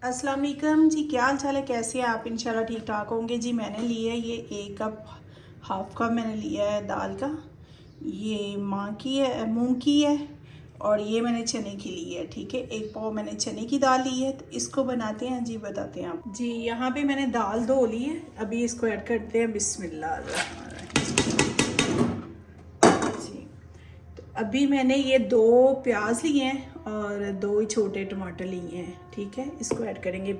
अस्सलाम वालेकुम जी, क्या हाल चाल है, कैसे हैं आप? इंशाल्लाह ठीक ठाक होंगे जी। मैंने लिया है ये 1 कप, हाफ कप मैंने लिया है दाल का। ये माँ की है, मूंग की है, और ये मैंने चने की ली है। ठीक है, 1 पाव मैंने चने की दाल ली है। तो इसको बनाते हैं जी, बताते हैं आप जी। यहाँ पे मैंने दाल धो ली है, अभी इसको ऐड करते हैं। बिस्मिल्लाह जी। तो अभी मैंने ये 2 प्याज लिए हैं और 2 ही छोटे टमाटर लिए हैं। ठीक है, इसको ऐड करेंगे।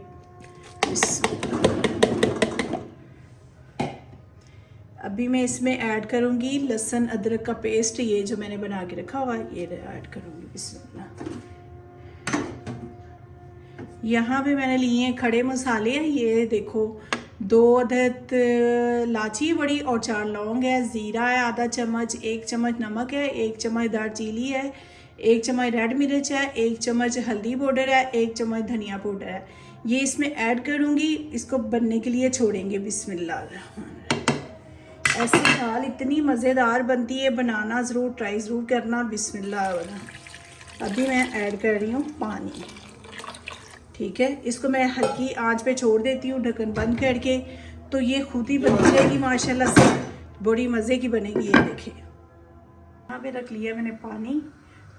अभी मैं इसमें ऐड करूंगी लहसुन अदरक का पेस्ट, ये जो मैंने बना के रखा हुआ है ये ऐड करूंगी। बिस्मिल्लाह। यहाँ पे मैंने लिए हैं खड़े मसाले हैं, ये देखो 2 अदद लाची बड़ी और 4 लौंग है, ज़ीरा है आधा चम्मच, 1 चम्मच नमक है, 1 चम्मच दालचीनी है, 1 चम्मच रेड मिर्च है, 1 चम्मच हल्दी पाउडर है, 1 चम्मच धनिया पाउडर है। ये इसमें ऐड करूँगी, इसको बनने के लिए छोड़ेंगे। बिस्मिल्लाह। ऐसी दाल इतनी मज़ेदार बनती है, बनाना ज़रूर, ट्राई ज़रूर करना। बिस्मिल्लाह। अभी मैं ऐड कर रही हूँ पानी। ठीक है, इसको मैं हल्की आंच पे छोड़ देती हूँ ढक्कन बंद करके, तो ये खुद ही बन जाएगी माशाल्लाह से, बड़ी मज़े की बनेगी। ये देखिए, यहाँ पे रख लिया मैंने पानी,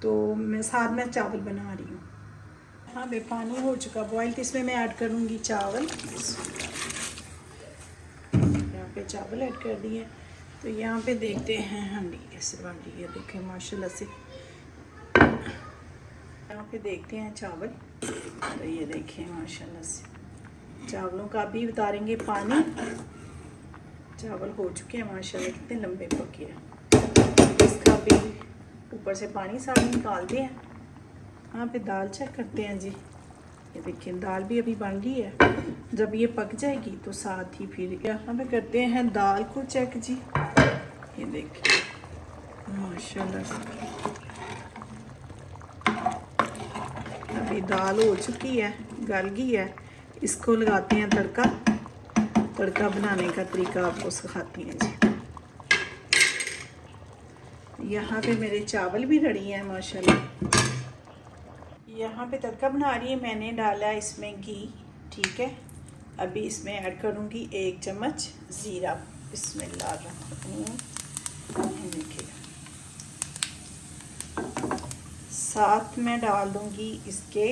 तो मैं साथ में चावल बना रही हूँ। यहाँ पे पानी हो चुका बॉयल, तो इसमें मैं ऐड करूँगी चावल। यहाँ पे चावल ऐड कर दिए। तो यहाँ पे देखते हैं हांडी कैसे बन रही है। देखें माशाल्लाह से, यहाँ पे देखते हैं चावल। तो ये देखें माशाल्लाह से, चावलों का भी उतारेंगे पानी। चावल हो चुके हैं माशाल्लाह, कितने लंबे पके हैं। इसका भी ऊपर से पानी सारा निकालते हैं। यहाँ पे दाल चेक करते हैं जी। ये देखिए दाल भी अभी बन रही है, जब ये पक जाएगी तो साथ ही फिर यहाँ पे करते हैं दाल को चेक जी। ये देखिए माशाल्लाह से अभी दाल हो चुकी है, गल गई है। इसको लगाते हैं तड़का। तड़का बनाने का तरीका आपको सिखाती हैं जी। यहाँ पे मेरे चावल भी रेडी हैं माशाल्लाह। यहाँ पे तड़का बना रही है, मैंने डाला इसमें घी। ठीक है, अभी इसमें ऐड करूँगी 1 चम्मच ज़ीरा। बिस्मिल्लाह। देखिए, साथ में डाल दूँगी इसके,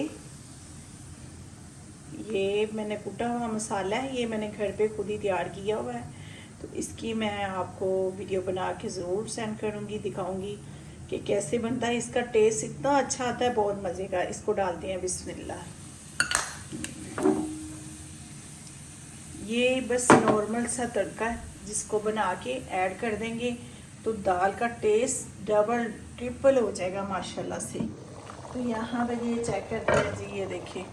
ये मैंने कूटा हुआ मसाला है, ये मैंने घर पे खुद ही तैयार किया हुआ है। तो इसकी मैं आपको वीडियो बना के ज़रूर सेंड करूँगी, दिखाऊँगी कि कैसे बनता है। इसका टेस्ट इतना अच्छा आता है, बहुत मज़े का। इसको डालते हैं। बिस्मिल्लाह। ये बस नॉर्मल सा तड़का है, जिसको बना के ऐड कर देंगे तो दाल का टेस्ट डबल ट्रिपल हो जाएगा माशाल्लाह से। तो यहाँ पे ये चेक करते हैं जी। ये देखिए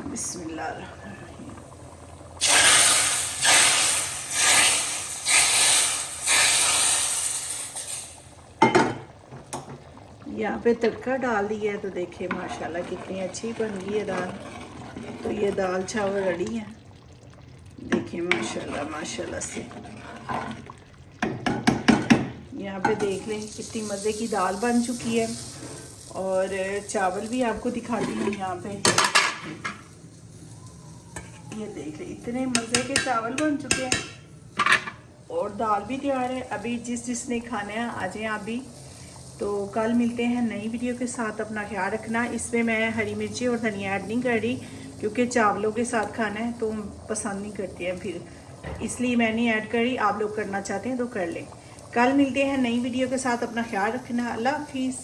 बिस्मिल्लाह। यहाँ पे तड़का डाल दिया है, तो देखिए माशाल्लाह कितनी अच्छी बन गई है दाल। तो ये दाल चावल रेडी है, देखिए माशाल्लाह माशाल्लाह से। यहाँ पे देख लें कितनी मज़े की दाल बन चुकी है, और चावल भी आपको दिखाती हूँ यहाँ पे। ये देख लें इतने मज़े के चावल बन चुके हैं, और दाल भी तैयार है। अभी जिसने खाना है आ जाए आप भी। तो कल मिलते हैं नई वीडियो के साथ, अपना ख्याल रखना। इसमें मैं हरी मिर्ची और धनिया ऐड नहीं कर रही, क्योंकि चावलों के साथ खाना है तो पसंद नहीं करते हैं फिर, इसलिए मैं नहीं ऐड करी। आप लोग करना चाहते हैं तो कर लें। कल मिलते हैं नई वीडियो के साथ, अपना ख्याल रखना। अल्लाह हाफिज़।